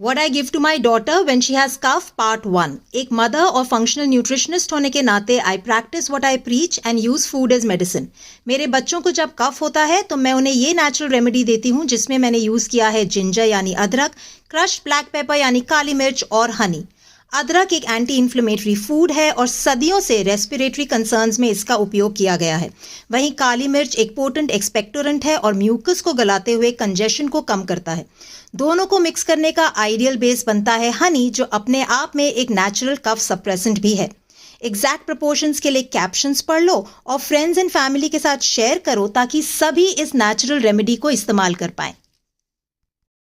What I give to my daughter when she has cough part 1. एक mother और functional nutritionist होने के नाते I practise what I preach and use food as medicine. मेरे बच्चों को जब कफ होता है तो मैं उन्हें ये नेचुरल रेमेडी देती हूँ जिसमें मैंने यूज किया है जिंजर यानी अदरक, क्रश्ड ब्लैक पेपर यानी काली मिर्च और हनी। अदरक एक एंटी इन्फ्लेमेटरी फूड है और सदियों से रेस्पिरेटरी कंसर्न्स में इसका उपयोग किया गया है। वहीं काली मिर्च एक पोटेंट एक्सपेक्टोरेंट है और म्यूकस को गलाते हुए कंजेशन को कम करता है। दोनों को मिक्स करने का आइडियल बेस बनता है हनी, जो अपने आप में एक नेचुरल कफ सप्रेसेंट भी है। एग्जैक्ट प्रोपोर्शंस के लिए कैप्शंस पढ़ लो और फ्रेंड्स एंड फैमिली के साथ शेयर करो ताकि सभी इस नेचुरल रेमेडी को इस्तेमाल कर पाएं।